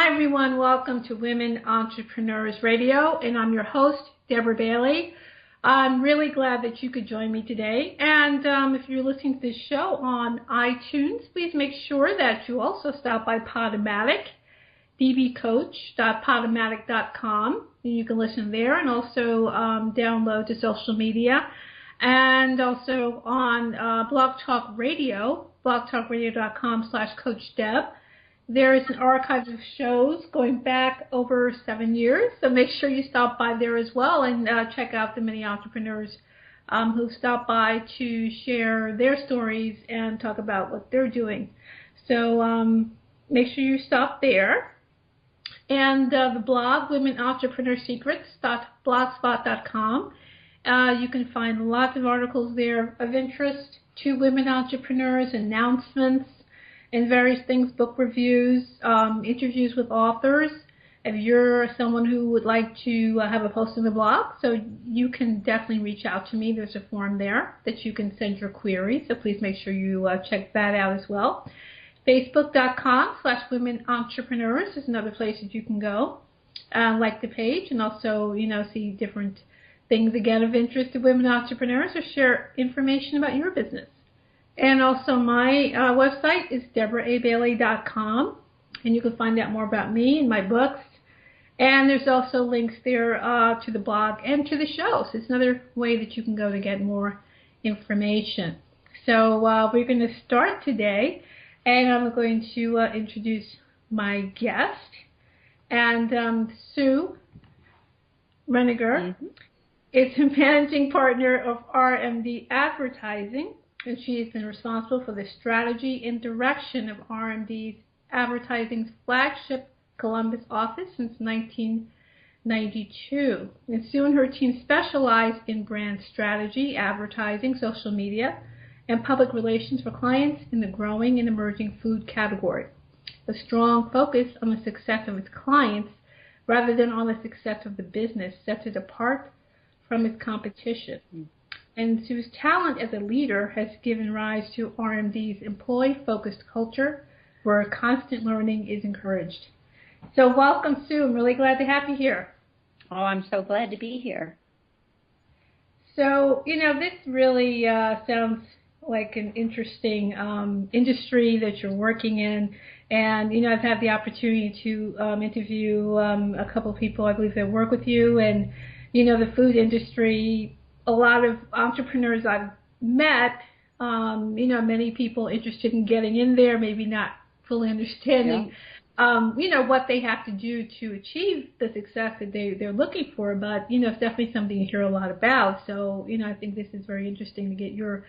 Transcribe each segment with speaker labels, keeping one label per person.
Speaker 1: Hi, everyone. Welcome to Women Entrepreneurs Radio, and I'm your host, Deborah Bailey. I'm really glad that you could join me today. And if you're listening to this show on iTunes, please make sure that you also stop by Podomatic, dbcoach.podomatic.com. You can listen there and also download to social media. And also on Blog Talk Radio, blogtalkradio.com/CoachDeb. There is an archive of shows going back over 7 years, so make sure you stop by there as well and check out the many entrepreneurs who stop by to share their stories and talk about what they're doing. So make sure you stop there. And the blog, womenentrepreneurssecrets.blogspot.com. You can find lots of articles there of interest to women entrepreneurs, announcements, and various things, book reviews, interviews with authors. If you're someone who would like to have a post on the blog, so you can definitely reach out to me. There's a form there that you can send your query, so please make sure you check that out as well. Facebook.com/Women Entrepreneurs is another place that you can go, like the page, and also, see different things, again, of interest to women entrepreneurs or share information about your business. And also my website is deboraabailey.com, and you can find out more about me and my books. And there's also links there to the blog and to the show. So it's another way that you can go to get more information. So we're going to start today, and I'm going to introduce my guest. And Sue Reninger is a managing partner of RMD Advertising. And she has been responsible for the strategy and direction of RMD's advertising's flagship Columbus office since 1992. And Sue and her team specialize in brand strategy, advertising, social media, and public relations for clients in the growing and emerging food category. A strong focus on the success of its clients rather than on the success of the business sets it apart from its competition. And Sue's talent as a leader has given rise to RMD's employee-focused culture where constant learning is encouraged. So welcome, Sue. I'm really glad to have you here.
Speaker 2: Oh, I'm so glad to be here.
Speaker 1: So, this really sounds like an interesting industry that you're working in. And, I've had the opportunity to interview a couple of people, I believe, that work with you. And, the food industry, a lot of entrepreneurs I've met, many people interested in getting in there, maybe not fully understanding, what they have to do to achieve the success that they're looking for. But, it's definitely something you hear a lot about. So, I think this is very interesting to get your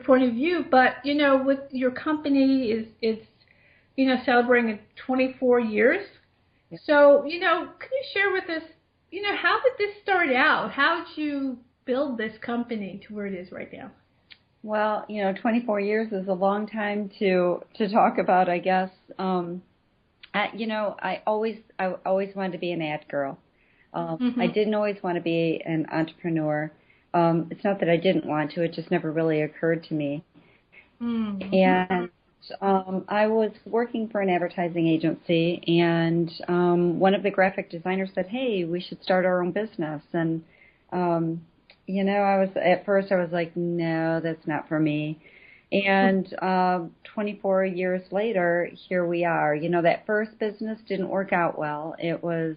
Speaker 1: point of view. But, with your company, it's celebrating 24 years. Yeah. So, can you share with us, how did this start out? How did you build this company to where it is right now?
Speaker 2: Well, 24 years is a long time to talk about, I guess. I always wanted to be an ad girl. I didn't always want to be an entrepreneur. It's not that I didn't want to; it just never really occurred to me. And I was working for an advertising agency, and one of the graphic designers said, "Hey, we should start our own business." And at first I was like, no, that's not for me. And 24 years later, here we are. That first business didn't work out well. It was,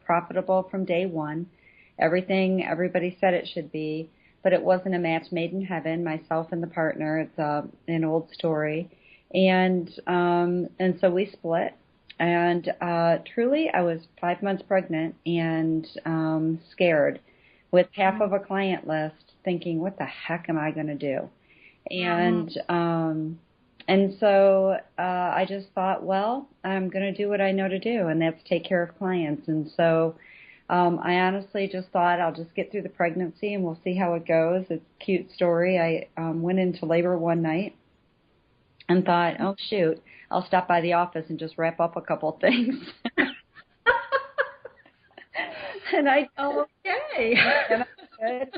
Speaker 2: profitable from day one. Everybody said it should be, but it wasn't a match made in heaven, myself and the partner. It's an old story. And so we split. And truly, I was 5 months pregnant and scared, with half of a client list, thinking, what the heck am I going to do? And so I just thought, well, I'm going to do what I know to do, and that's take care of clients. And so I honestly just thought I'll just get through the pregnancy and we'll see how it goes. It's a cute story. I went into labor one night and thought, oh, shoot, I'll stop by the office and just wrap up a couple of things. And I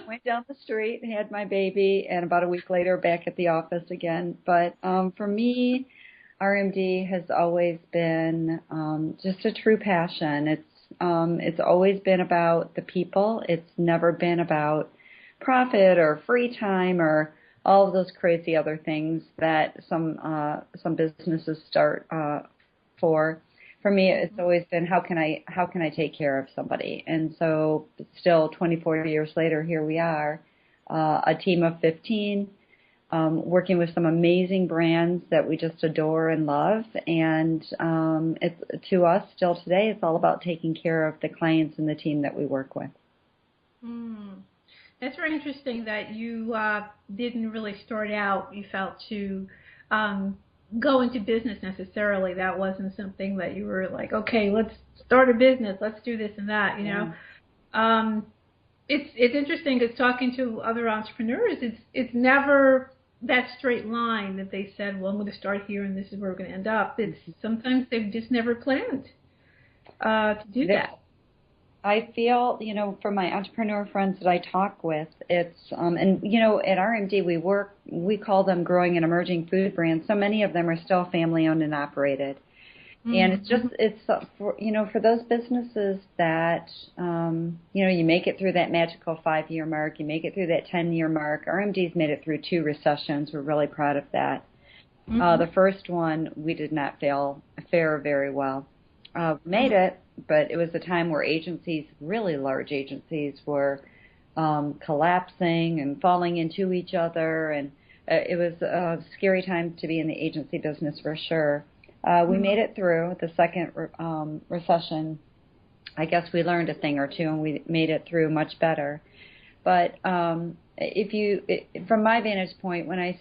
Speaker 2: went down the street and had my baby, and about a week later back at the office again. But for me, RMD has always been just a true passion. It's always been about the people. It's never been about profit or free time or all of those crazy other things that some businesses start for. For me, it's always been how can I take care of somebody? And so, still 24 years later, here we are, a team of 15. Working with some amazing brands that we just adore and love, and it's to us still today. It's all about taking care of the clients and the team that we work with.
Speaker 1: That's very interesting that you didn't really start out, you felt, to go into business necessarily. That wasn't something that you were like, okay, let's start a business, let's do this and that. You know, it's interesting because talking to other entrepreneurs, it's never that straight line that they said, well, I'm going to start here and this is where we're going to end up. It's sometimes they've just never planned to do that.
Speaker 2: I feel, from my entrepreneur friends that I talk with, it's, and at RMD we call them growing and emerging food brands. So many of them are still family owned and operated. And it's for those businesses that, you make it through that magical 5-year mark, you make it through that 10-year mark. RMD's made it through 2 recessions. We're really proud of that. The first one, we did not fare very well. Made it, but it was a time where agencies, really large agencies, were collapsing and falling into each other. And it was a scary time to be in the agency business for sure. We made it through the second recession. I guess we learned a thing or two, and we made it through much better. But from my vantage point, when I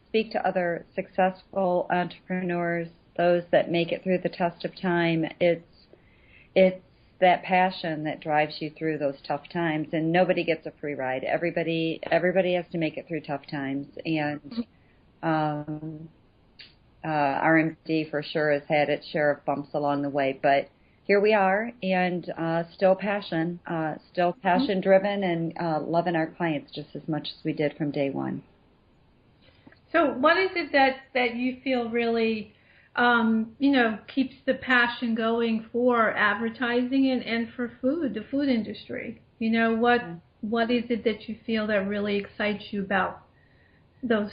Speaker 2: speak to other successful entrepreneurs, those that make it through the test of time, it's that passion that drives you through those tough times. And nobody gets a free ride. Everybody has to make it through tough times, and RMD for sure has had its share of bumps along the way, but here we are, and still passion driven, and loving our clients just as much as we did from day one.
Speaker 1: So what is it that you feel really keeps the passion going for advertising and for the food industry? What is it that you feel that really excites you about those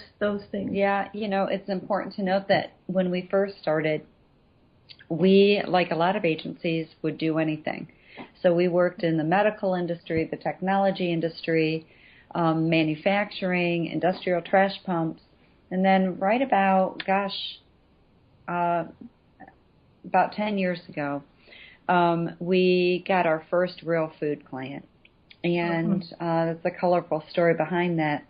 Speaker 1: things?
Speaker 2: Yeah, it's important to note that when we first started, we, like a lot of agencies, would do anything. So we worked in the medical industry, the technology industry, manufacturing, industrial trash pumps, and then right about 10 years ago, we got our first real food client, and there's a colorful story behind that.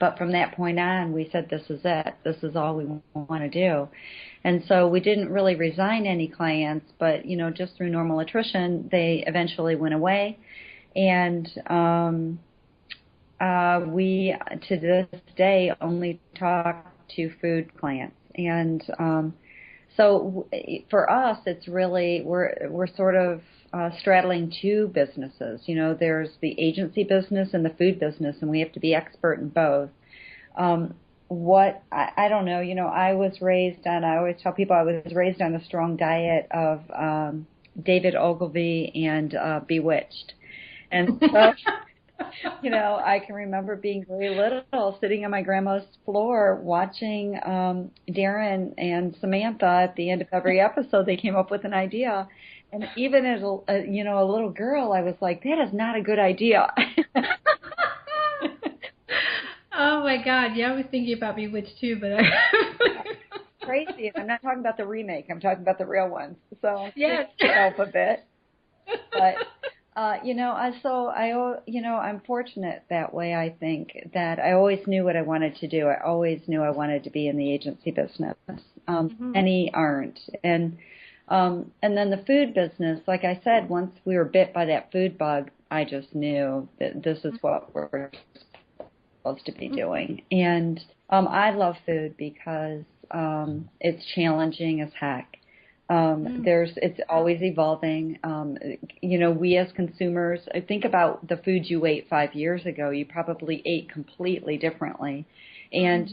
Speaker 2: But from that point on, we said, this is it. This is all we want to do. And so we didn't really resign any clients, but, just through normal attrition, they eventually went away. And we, to this day, only talk to food clients. And so for us, it's really, we're sort of straddling 2 businesses. There's the agency business and the food business, and we have to be expert in both. I don't know, I always tell people I was raised on a strong diet of David Ogilvy and Bewitched. And so, I can remember being very little, sitting on my grandma's floor watching Darren and Samantha. At the end of every episode, they came up with an idea. And even as a little girl, I was like, that is not a good idea.
Speaker 1: Oh my God! Yeah, I was thinking about Bewitched too, but
Speaker 2: crazy. I'm not talking about the remake. I'm talking about the real ones. So
Speaker 1: yes,
Speaker 2: help a bit. But I'm fortunate that way. I think that I always knew what I wanted to do. I always knew I wanted to be in the agency business. Many aren't, and then the food business, like I said, once we were bit by that food bug, I just knew that this is what we're supposed to be doing. And I love food because it's challenging as heck. It's always evolving. We as consumers, think about the food you ate 5 years ago. You probably ate completely differently. And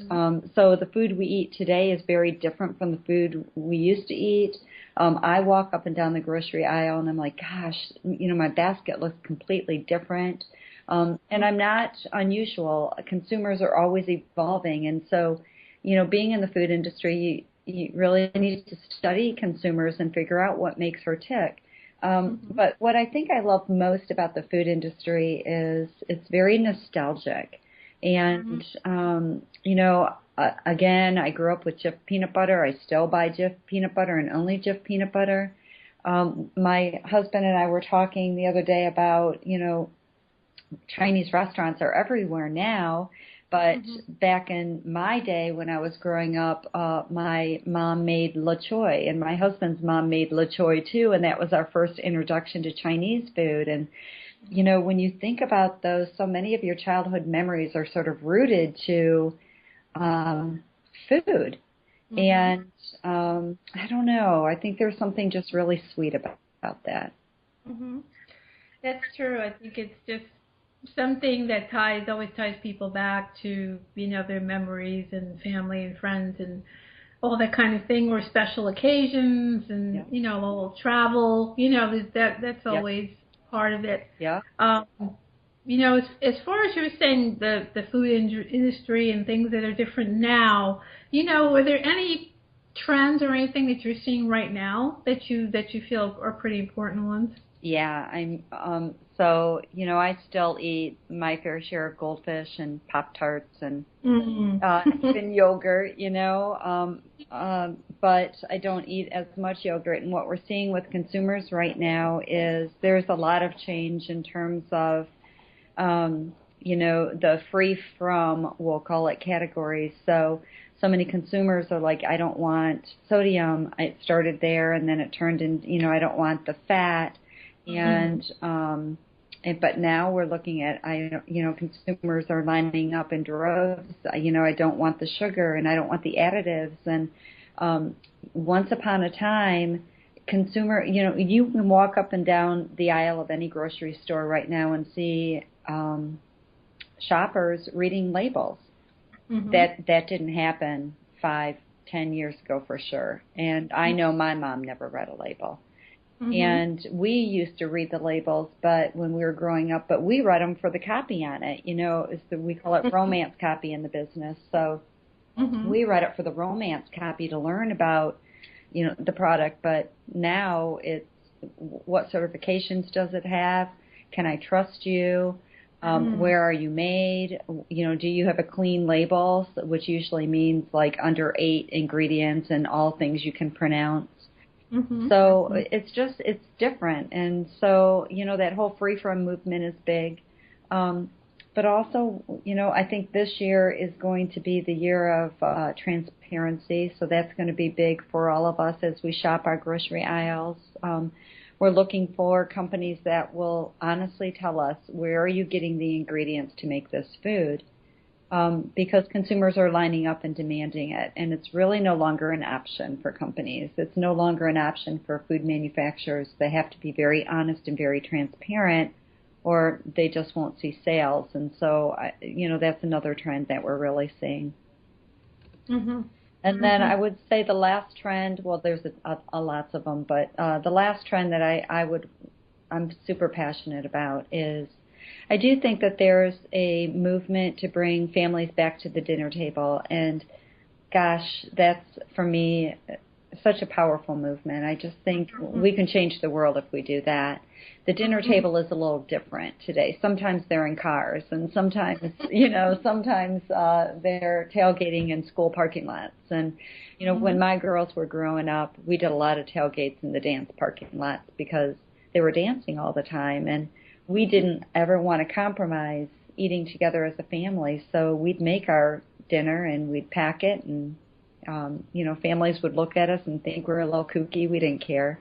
Speaker 2: so the food we eat today is very different from the food we used to eat. I walk up and down the grocery aisle and I'm like, gosh, my basket looks completely different. And I'm not unusual. Consumers are always evolving. And so, being in the food industry, you really need to study consumers and figure out what makes her tick. But what I think I love most about the food industry is it's very nostalgic. And, again, I grew up with Jif peanut butter. I still buy Jif peanut butter and only Jif peanut butter. My husband and I were talking the other day about, Chinese restaurants are everywhere now. But back in my day when I was growing up, my mom made le choy, and my husband's mom made le choy too, and that was our first introduction to Chinese food. And, when you think about those, so many of your childhood memories are sort of rooted to food. And I don't know, I think there's something just really sweet about that.
Speaker 1: That's true. I think it's just something that always ties people back to, their memories and family and friends and all that kind of thing, or special occasions and, a little travel, that's always part of it.
Speaker 2: Yeah.
Speaker 1: As far as you were saying, the food industry and things that are different now, are there any trends or anything that you're seeing right now that you feel are pretty important ones?
Speaker 2: Yeah, so, I still eat my fair share of goldfish and Pop-Tarts and even yogurt, but I don't eat as much yogurt. And what we're seeing with consumers right now is there's a lot of change in terms of, the free from, we'll call it, categories. So many consumers are like, I don't want sodium. It started there, and then it turned in, I don't want the fat. But now we're looking at, consumers are lining up in droves. I don't want the sugar and I don't want the additives. And once upon a time, you can walk up and down the aisle of any grocery store right now and see shoppers reading labels. That didn't happen 5-10 years ago for sure. And I know my mom never read a label. And we used to read the labels, but when we were growing up, but we read them for the copy on it. We call it romance copy in the business. So we read it for the romance copy to learn about, the product. But now it's what certifications does it have? Can I trust you? Where are you made? Do you have a clean label, which usually means like under 8 ingredients and all things you can pronounce. So it's different. And so, that whole free from movement is big. But also, I think this year is going to be the year of transparency. So that's going to be big for all of us as we shop our grocery aisles. We're looking for companies that will honestly tell us, where are you getting the ingredients to make this food? Because consumers are lining up and demanding it, and it's really no longer an option for companies. It's no longer an option for food manufacturers. They have to be very honest and very transparent, or they just won't see sales. And so, that's another trend that we're really seeing. And then I would say the last trend, well, there's a lots of them, but the last trend that I'm super passionate about is, I do think that there's a movement to bring families back to the dinner table, and gosh, that's, for me, such a powerful movement. I just think we can change the world if we do that. The dinner table is a little different today. Sometimes they're in cars, and sometimes, sometimes they're tailgating in school parking lots. And, when my girls were growing up, we did a lot of tailgates in the dance parking lots because they were dancing all the time, and we didn't ever want to compromise eating together as a family, so we'd make our dinner and we'd pack it, and families would look at us and think we're a little kooky. We didn't care.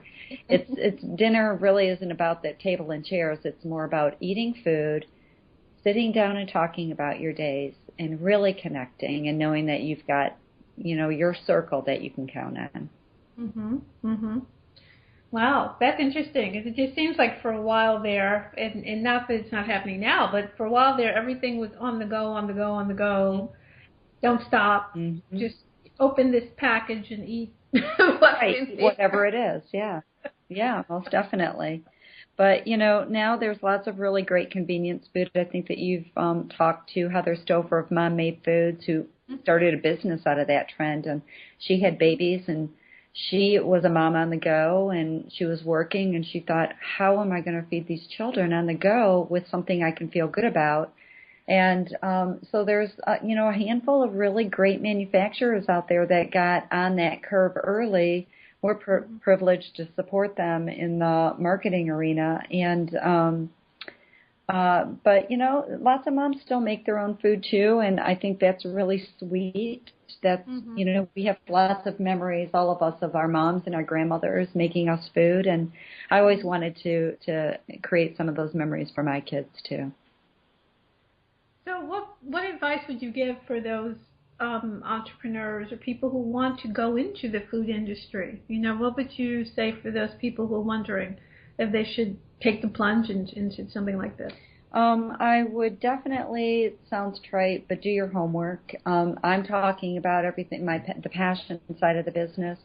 Speaker 2: It's dinner really isn't about the table and chairs. It's more about eating food, sitting down and talking about your days, and really connecting and knowing that you've got your circle that you can count on.
Speaker 1: Wow, that's interesting. It just seems like for a while there, and not that it's not happening now, but for a while there, everything was on the go. Don't stop.
Speaker 2: Mm-hmm.
Speaker 1: Just open this package and eat what's
Speaker 2: Right,
Speaker 1: in there.
Speaker 2: whatever it is. Yeah. Yeah, most definitely. But, now there's lots of really great convenience food. I think that you've talked to Heather Stover of Mom Made Foods, who started a business out of that trend. And she had babies, and she was a mom on the go, and she was working, and she thought, how am I going to feed these children on the go with something I can feel good about? And so there's, a handful of really great manufacturers out there that got on that curve early. We're privileged to support them in the marketing arena. And but, lots of moms still make their own food, too, and I think that's really sweet. That's, we have lots of memories, all of us, of our moms and our grandmothers making us food, and I always wanted to create some of those memories for my kids, too.
Speaker 1: So what advice would you give for those entrepreneurs or people who want to go into the food industry? What would you say for those people who are wondering if they should take the plunge into something like this?
Speaker 2: I would definitely, it sounds trite, but do your homework. I'm talking about everything, the passion side of the business.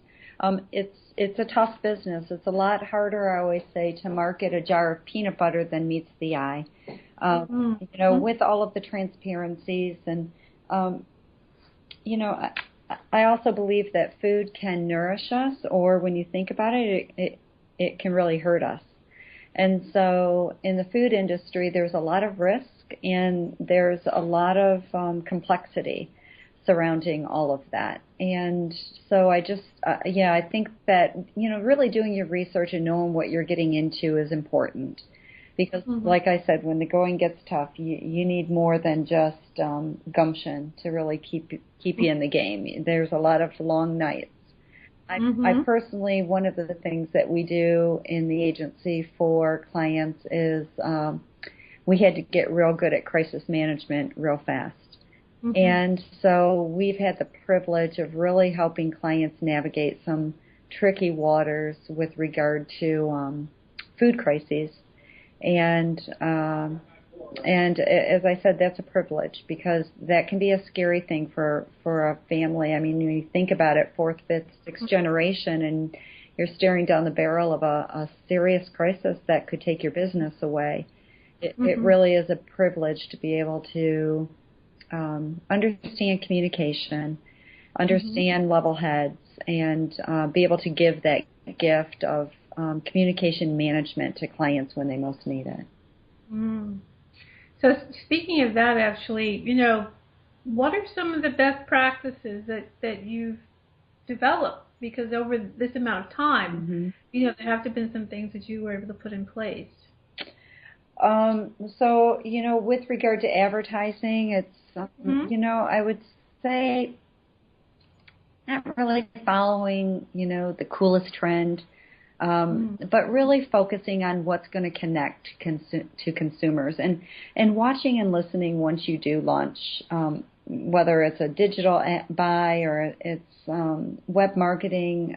Speaker 2: It's a tough business. It's a lot harder, I always say, to market a jar of peanut butter than meets the eye. With all of the transparencies and, I also believe that food can nourish us, or when you think about it, it can really hurt us. And so in the food industry, there's a lot of risk and there's a lot of complexity surrounding all of that. And so I just, I think that, really doing your research and knowing what you're getting into is important. Because, like I said, when the going gets tough, you need more than just gumption to really keep you in the game. There's a lot of long nights. I personally, one of the things that we do in the agency for clients is we had to get real good at crisis management real fast. And so we've had the privilege of really helping clients navigate some tricky waters with regard to food crises. And as I said, that's a privilege because that can be a scary thing for a family. I mean, when you think about it, fourth, fifth, sixth generation, and you're staring down the barrel of a serious crisis that could take your business away. It really is a privilege to be able to understand communication, understand level heads, and be able to give that gift of communication management to clients when they most need it.
Speaker 1: So speaking of that, actually, what are some of the best practices that you've developed? Because over this amount of time, there have to have been some things that you were able to put in place.
Speaker 2: So, with regard to advertising, it's, I would say not really following, the coolest trend, but really focusing on what's going to connect to consumers and watching and listening once you do launch, whether it's a digital buy or it's web marketing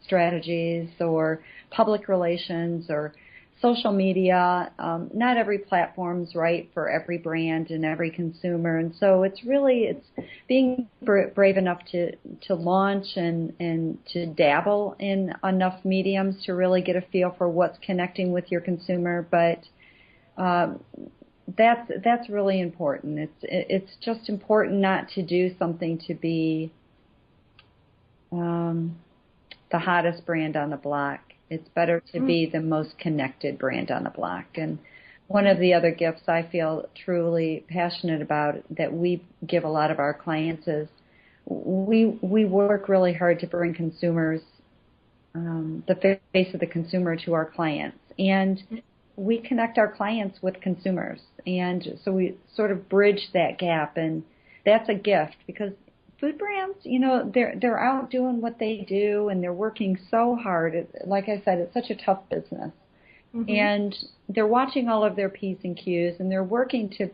Speaker 2: strategies or public relations or social media. Not every platform's right for every brand and every consumer, and so it's being brave enough to launch and to dabble in enough mediums to really get a feel for what's connecting with your consumer. But that's really important. It's just important not to do something to be the hottest brand on the block. It's better to be the most connected brand on the block. And one of the other gifts I feel truly passionate about that we give a lot of our clients is we work really hard to bring consumers, the face of the consumer to our clients. And we connect our clients with consumers. And so we sort of bridge that gap. And that's a gift because food brands, they're out doing what they do and they're working so hard. Like I said, it's such a tough business. And they're watching all of their P's and Q's and they're working to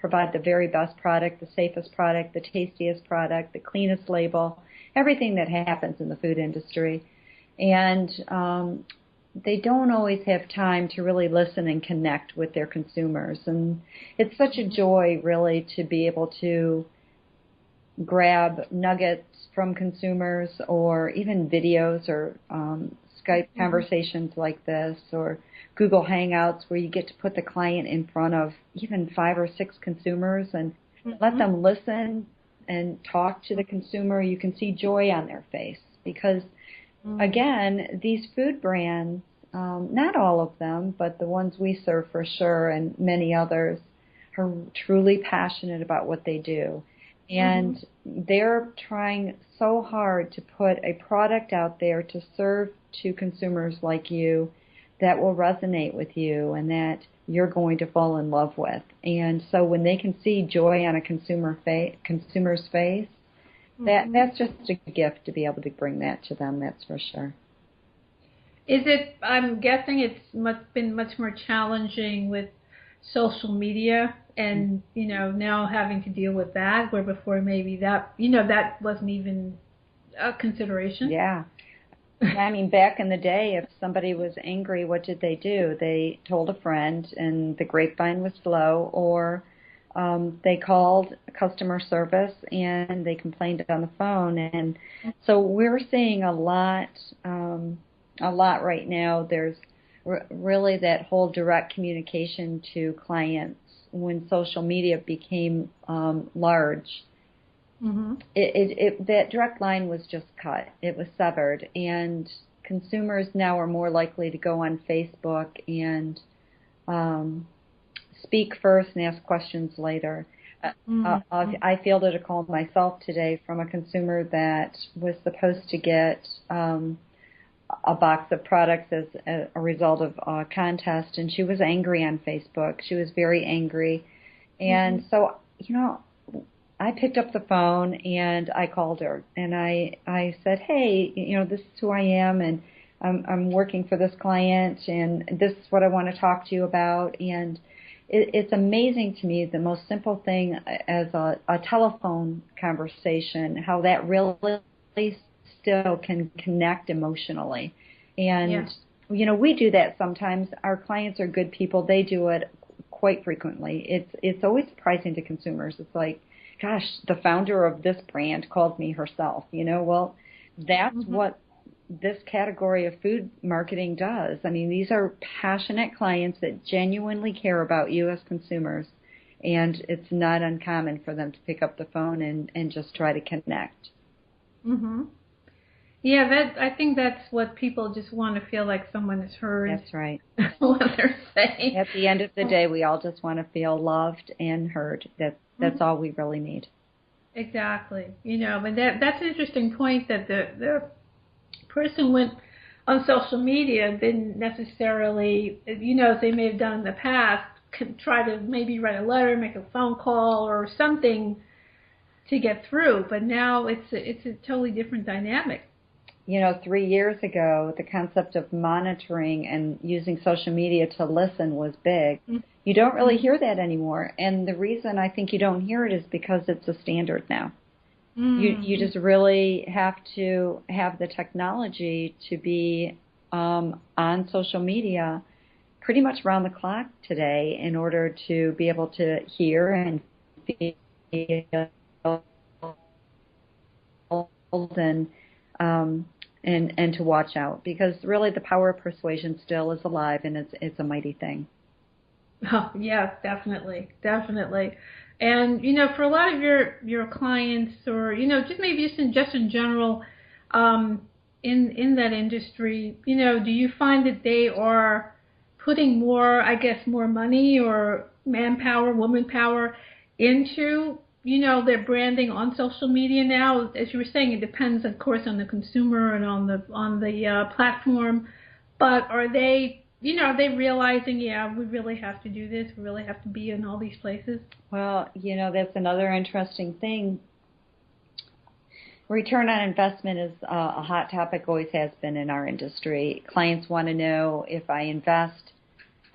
Speaker 2: provide the very best product, the safest product, the tastiest product, the cleanest label, everything that happens in the food industry. And they don't always have time to really listen and connect with their consumers. And it's such a joy, really, to be able to grab nuggets from consumers, or even videos, or Skype conversations like this, or Google Hangouts, where you get to put the client in front of even 5 or 6 consumers and let them listen and talk to the consumer. You can see joy on their face because, again, these food brands, not all of them, but the ones we serve for sure, and many others, are truly passionate about what they do. And they're trying so hard to put a product out there to serve to consumers like you that will resonate with you and that you're going to fall in love with. And so when they can see joy on a consumer's face, that's just a gift to be able to bring that to them, that's for sure.
Speaker 1: I'm guessing it's been much more challenging with social media and, now having to deal with that, where before maybe that wasn't even a consideration.
Speaker 2: Yeah. I mean, back in the day, if somebody was angry, what did they do? They told a friend, and the grapevine was slow, or they called customer service and they complained on the phone. And so we're seeing a lot right now. There's really that whole direct communication to clients when social media became large. That direct line was just cut. It was severed, and consumers now are more likely to go on Facebook and speak first and ask questions later. I fielded a call myself today from a consumer that was supposed to get a box of products as a result of a contest, and she was angry on Facebook. She was very angry. And so, I picked up the phone and I called her and I said, hey, this is who I am, and I'm working for this client, and this is what I want to talk to you about. And it's amazing to me, the most simple thing as a telephone conversation, how that really still can connect emotionally. And, we do that sometimes. Our clients are good people. They do it quite frequently. It's always surprising to consumers. It's like, gosh, the founder of this brand called me herself. Well, that's what this category of food marketing does. I mean, these are passionate clients that genuinely care about you as consumers, and it's not uncommon for them to pick up the phone and just try to connect.
Speaker 1: Yeah, I think that's what people just want to feel like someone has heard.
Speaker 2: That's right.
Speaker 1: What they're saying.
Speaker 2: At the end of the day, we all just want to feel loved and heard. That's all we really need.
Speaker 1: Exactly. But that's an interesting point, that the person went on social media didn't necessarily, as they may have done in the past, could try to maybe write a letter, make a phone call or something to get through. But now it's a totally different dynamic.
Speaker 2: 3 years ago, the concept of monitoring and using social media to listen was big. You don't really hear that anymore. And the reason I think you don't hear it is because it's a standard now. You just really have to have the technology to be on social media pretty much around the clock today in order to be able to hear and feel and to watch out, because really the power of persuasion still is alive, and it's a mighty thing.
Speaker 1: Oh, yeah, definitely. And, for a lot of your clients, or, just in general, in that industry, do you find that they are putting more money or manpower, woman power into, their branding on social media now? As you were saying, it depends, of course, on the consumer and on the platform. But are they realizing, we really have to do this, we really have to be in all these places?
Speaker 2: Well, that's another interesting thing. Return on investment is a hot topic, always has been in our industry. Clients want to know, if I invest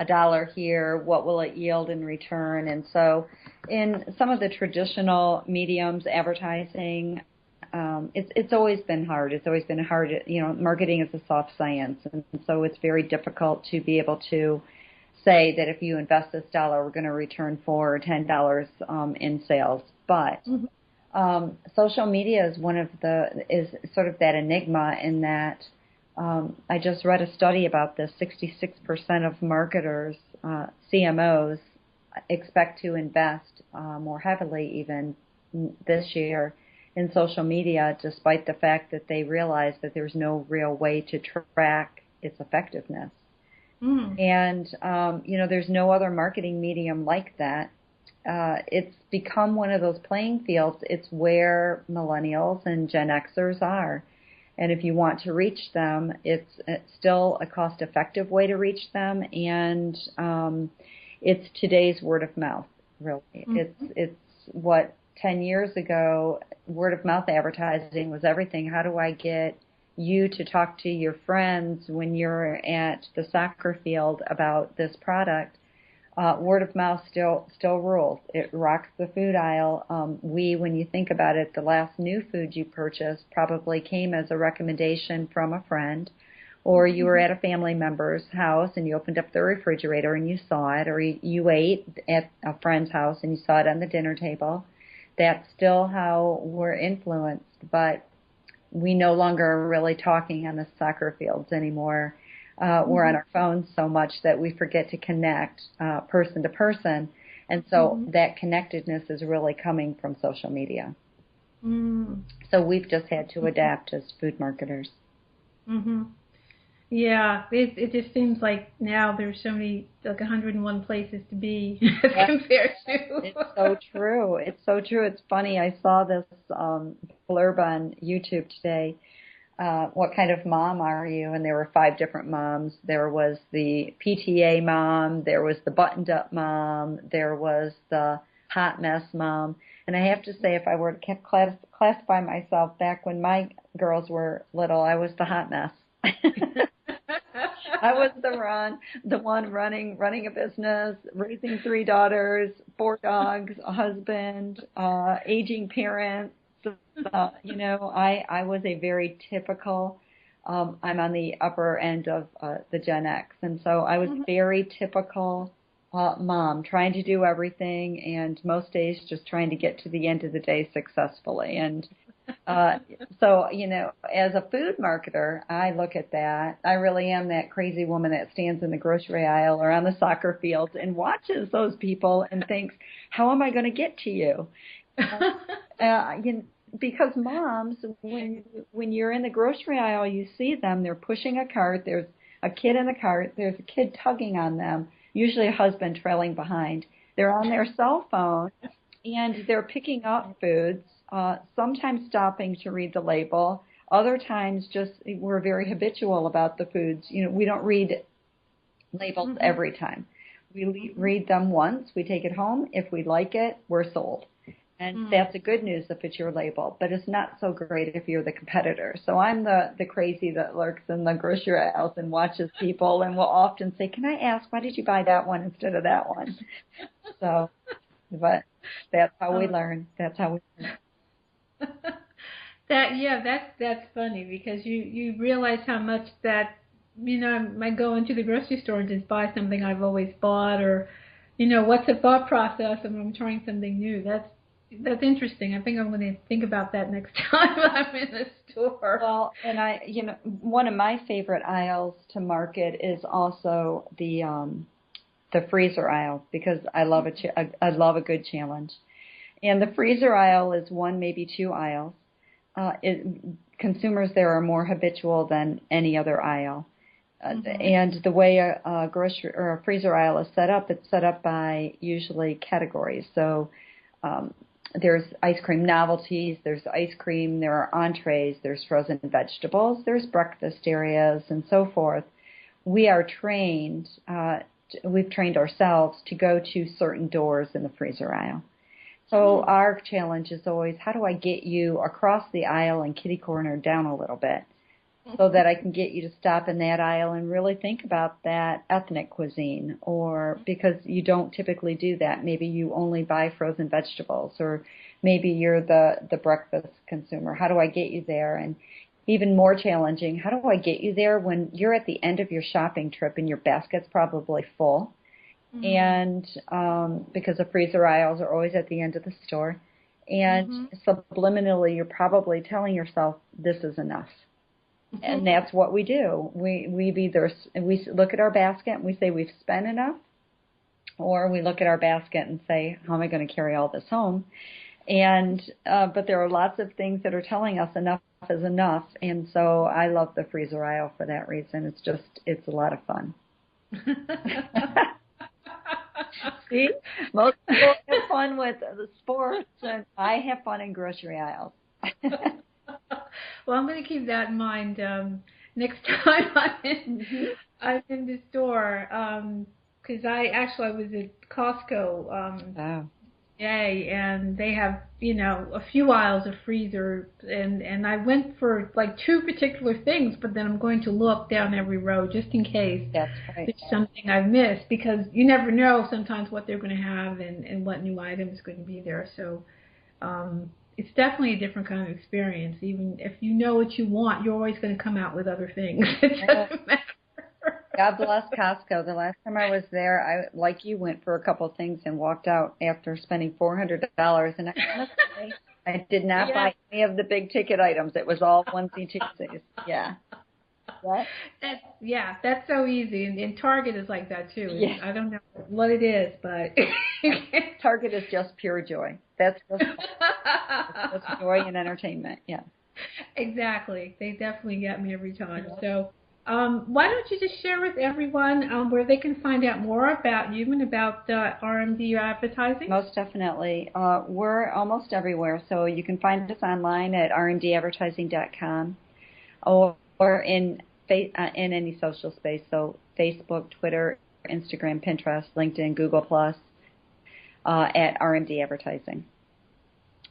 Speaker 2: $1 here, what will it yield in return? And so in some of the traditional mediums, advertising, it's always been hard. It's always been hard. Marketing is a soft science, and so it's very difficult to be able to say that if you invest this $1, we're going to return $4 or $10 in sales. But Social media is sort of that enigma in that I just read a study about this. 66% of marketers, CMOs, expect to invest more heavily even this year in social media, despite the fact that they realize that there's no real way to track its effectiveness. And, there's no other marketing medium like that. It's become one of those playing fields. It's where millennials and Gen Xers are. And if you want to reach them, it's still a cost-effective way to reach them. And it's today's word of mouth, really. It's what 10 years ago, word of mouth advertising was everything. How do I get you to talk to your friends when you're at the soccer field about this product? Word of mouth still rules. It rocks the food aisle. When you think about it, the last new food you purchased probably came as a recommendation from a friend, or you were at a family member's house and you opened up the refrigerator and you saw it, or you ate at a friend's house and you saw it on the dinner table. That's still how we're influenced, but we no longer are really talking on the soccer fields anymore. We're on our phones so much that we forget to connect person to person. And so that connectedness is really coming from social media. So we've just had to adapt as food marketers.
Speaker 1: Yeah, it just seems like now there's so many, like 101 places to be compared to.
Speaker 2: It's so true. It's so true. It's funny. I saw this blurb on YouTube today. What kind of mom are you? And there were 5 different moms. There was the PTA mom. There was the buttoned-up mom. There was the hot mess mom. And I have to say, if I were to classify myself back when my girls were little, I was the hot mess. I was the one running a business, raising 3 daughters, 4 dogs, a husband, aging parents. I was a very typical, I'm on the upper end of the Gen X, and so I was very typical mom, trying to do everything, and most days just trying to get to the end of the day successfully. And so, as a food marketer, I look at that. I really am that crazy woman that stands in the grocery aisle or on the soccer field and watches those people and thinks, how am I going to get to you? Because moms, when you're in the grocery aisle, you see them. They're pushing a cart. There's a kid in the cart. There's a kid tugging on them, usually a husband trailing behind. They're on their cell phone, and they're picking up foods, sometimes stopping to read the label. Other times we're very habitual about the foods. We don't read labels every time. We read them once. We take it home. If we like it, we're sold. And that's the good news if it's your label, but it's not so great if you're the competitor. So I'm the crazy that lurks in the grocery aisles and watches people and will often say, can I ask, why did you buy that one instead of that one? So, but that's how we learn. That's how we learn.
Speaker 1: That's funny because you realize how much that, I might go into the grocery store and just buy something I've always bought, or, what's the thought process when I'm trying something new. That's interesting. I think I'm going to think about that next time I'm in the store.
Speaker 2: Well, and one of my favorite aisles to market is also the freezer aisle, because I love a good challenge. And the freezer aisle is 1, maybe 2 aisles. Consumers there are more habitual than any other aisle. And the way a grocery or a freezer aisle is set up, it's set up by usually categories. So there's ice cream novelties, there's ice cream, there are entrees, there's frozen vegetables, there's breakfast areas, and so forth. We are trained, we've trained ourselves to go to certain doors in the freezer aisle. So our challenge is always, how do I get you across the aisle and kitty corner down a little bit so that I can get you to stop in that aisle and really think about that ethnic cuisine, or because you don't typically do that. Maybe you only buy frozen vegetables, or maybe you're the breakfast consumer. How do I get you there? And even more challenging, how do I get you there when you're at the end of your shopping trip and your basket's probably full? And because the freezer aisles are always at the end of the store, And subliminally, you're probably telling yourself, this is enough. And that's what we do. We look at our basket and we say we've spent enough, or we look at our basket and say, how am I going to carry all this home? And but there are lots of things that are telling us enough is enough. And so I love the freezer aisle for that reason. It's a lot of fun. See, most people have fun with the sports, and I have fun in grocery aisles.
Speaker 1: Well, I'm going to keep that in mind next time I'm in the store, because I was at Costco today, and they have a few aisles of freezer, and I went for like two particular things, but then I'm going to look down every row just in case
Speaker 2: That's right.
Speaker 1: there's something I've missed, because you never know sometimes what they're going to have and what new item is going to be there. So it's definitely a different kind of experience. Even if you know what you want, you're always going to come out with other things. It doesn't matter.
Speaker 2: God bless Costco. The last time I was there, I, like you, went for a couple of things and walked out after spending $400. And I did not buy any of the big ticket items. It was all onesie-twosies. Yeah. What?
Speaker 1: That's so easy. And Target is like that, too.
Speaker 2: Yeah.
Speaker 1: I don't know what it is, but
Speaker 2: Target is just pure joy. That's just joy and entertainment. Yeah.
Speaker 1: Exactly. They definitely get me every time. So why don't you just share with everyone where they can find out more about you and about RMD advertising?
Speaker 2: Most definitely. We're almost everywhere, so you can find us online at rmdadvertising.com or in any social space, so Facebook, Twitter, Instagram, Pinterest, LinkedIn, Google+, at RMD Advertising.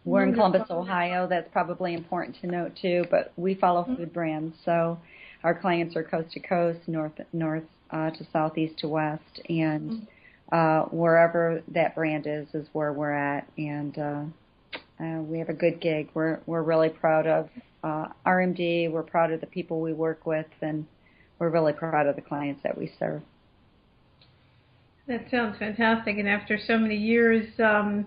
Speaker 2: We're in Columbus, Ohio. That's probably important to note, too, but we follow food brands, so our clients are coast to coast, north to south, east to west, and wherever that brand is where we're at, and we have a good gig. We're really proud of RMD. We're proud of the people we work with, and we're really proud of the clients that we serve.
Speaker 1: That sounds fantastic. And after so many years and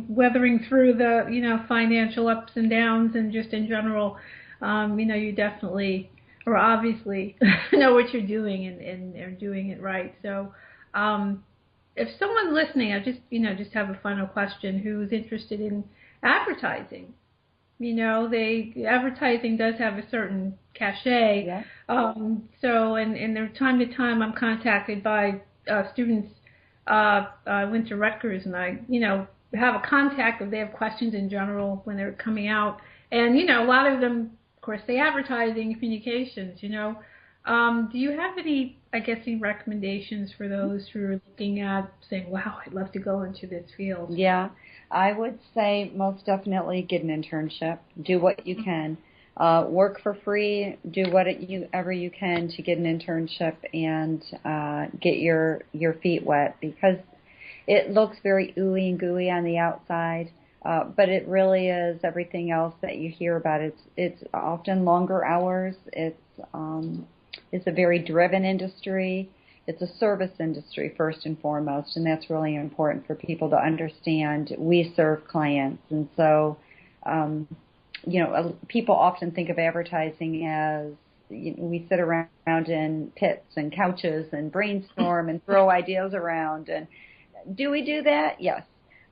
Speaker 1: weathering through the financial ups and downs and just in general, you definitely or obviously know what you're doing and are doing it right. So if someone's listening, I just have a final question, who's interested in advertising. Advertising does have a certain cachet.
Speaker 2: Yeah.
Speaker 1: So and there time to time I'm contacted by students. I went to Rutgers, and I have a contact if they have questions in general when they're coming out, and a lot of them, of course, they advertising communications. Do you have any recommendations for those who are looking at saying, wow, I'd love to go into this field?
Speaker 2: Yeah, I would say most definitely get an internship. Do what you can. Work for free. Do whatever you can to get an internship and get your feet wet, because it looks very ooey and gooey on the outside, but it really is everything else that you hear about. It's often longer hours. It's a very driven industry. It's a service industry first and foremost, and that's really important for people to understand. We serve clients, and so people often think of advertising as we sit around in pits and couches and brainstorm and throw ideas around. And do we do that? Yes.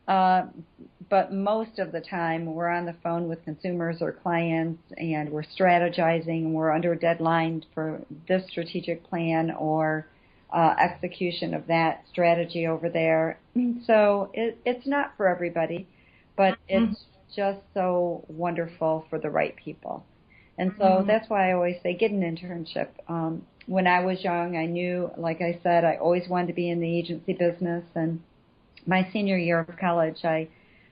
Speaker 2: But most of the time we're on the phone with consumers or clients, and we're strategizing, and we're under a deadline for this strategic plan or execution of that strategy over there. So it's not for everybody, but it's just so wonderful for the right people. And so that's why I always say get an internship. When I was young, I knew, like I said, I always wanted to be in the agency business. And my senior year of college, I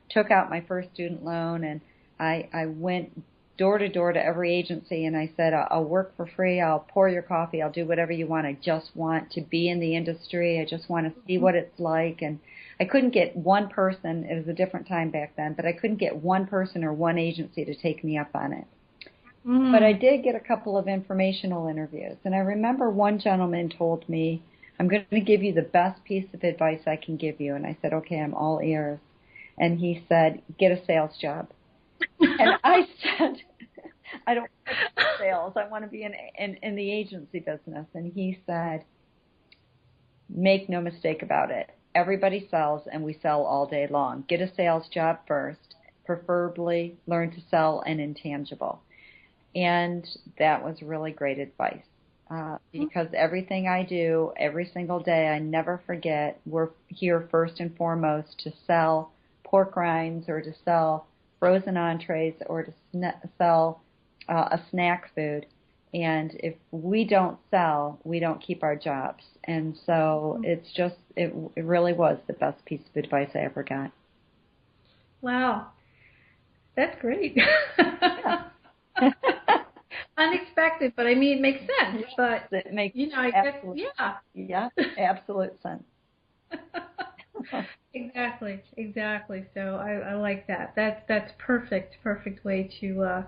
Speaker 2: took out my first student loan, and I went door to door to every agency, and I said, I'll work for free, I'll pour your coffee, I'll do whatever you want. I just want to be in the industry. I just want to see what it's like. And I couldn't get one person. It was a different time back then, but I couldn't get one person or one agency to take me up on it. But I did get a couple of informational interviews, and I remember one gentleman told me, I'm going to give you the best piece of advice I can give you. And I said, okay, I'm all ears. and he said, get a sales job. And I said, I don't want to be in sales. I want to be in the agency business. And he said, make no mistake about it. Everybody sells, and we sell all day long. Get a sales job first, preferably learn to sell an intangible. And that was really great advice. Because everything I do every single day, I never forget, we're here first and foremost to sell pork rinds or to sell frozen entrees or to sell a snack food. And if we don't sell, we don't keep our jobs. And so it's just, it really was the best piece of advice I ever got.
Speaker 1: Wow. That's great. Unexpected, but I mean, it makes sense. But
Speaker 2: it makes
Speaker 1: I guess,
Speaker 2: yeah, absolute sense.
Speaker 1: Exactly. So I like that. That's perfect way to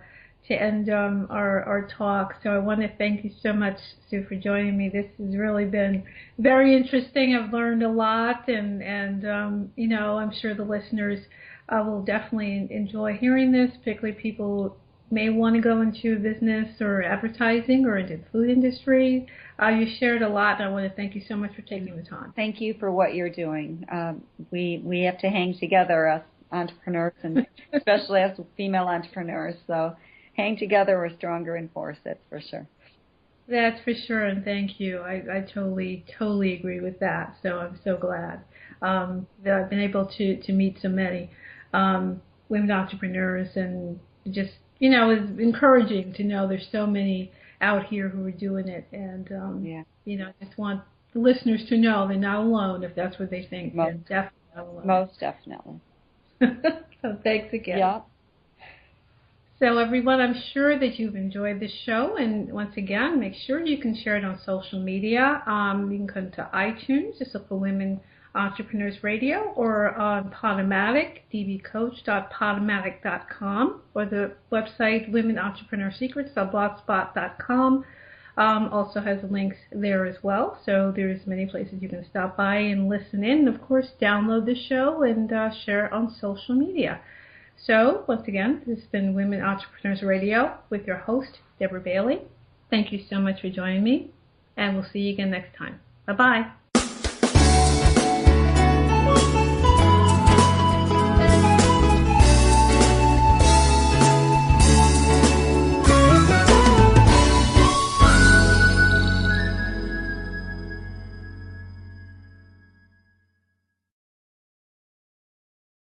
Speaker 1: end our talk. So I want to thank you so much, Sue, for joining me. This has really been very interesting. I've learned a lot, and I'm sure the listeners will definitely enjoy hearing this, particularly people may want to go into business or advertising or into the food industry. You shared a lot, and I want to thank you so much for taking the time.
Speaker 2: Thank you for what you're doing. We have to hang together, us entrepreneurs, and especially us female entrepreneurs. So hang together, we're stronger in force, that's for sure.
Speaker 1: That's for sure, and thank you. I totally agree with that. So I'm so glad that I've been able to meet so many women entrepreneurs, and just it's encouraging to know there's so many out here who are doing it, and I just want the listeners to know they're not alone if that's what they think. They're definitely not alone.
Speaker 2: Most definitely.
Speaker 1: So thanks again.
Speaker 2: Yeah.
Speaker 1: So everyone, I'm sure that you've enjoyed this show, and once again, make sure you can share it on social media. You can come to iTunes, just look for Women Entrepreneurs Radio, or on Podomatic, dbcoach.podomatic.com, or the website womenentrepreneursecrets.blogspot.com. Also has links there as well, so there's many places you can stop by and listen in, and of course download the show and share it on social media. So once again, this has been Women Entrepreneurs Radio with your host, Deborah Bailey. Thank you so much for joining me, and we'll see you again next time. Bye-bye.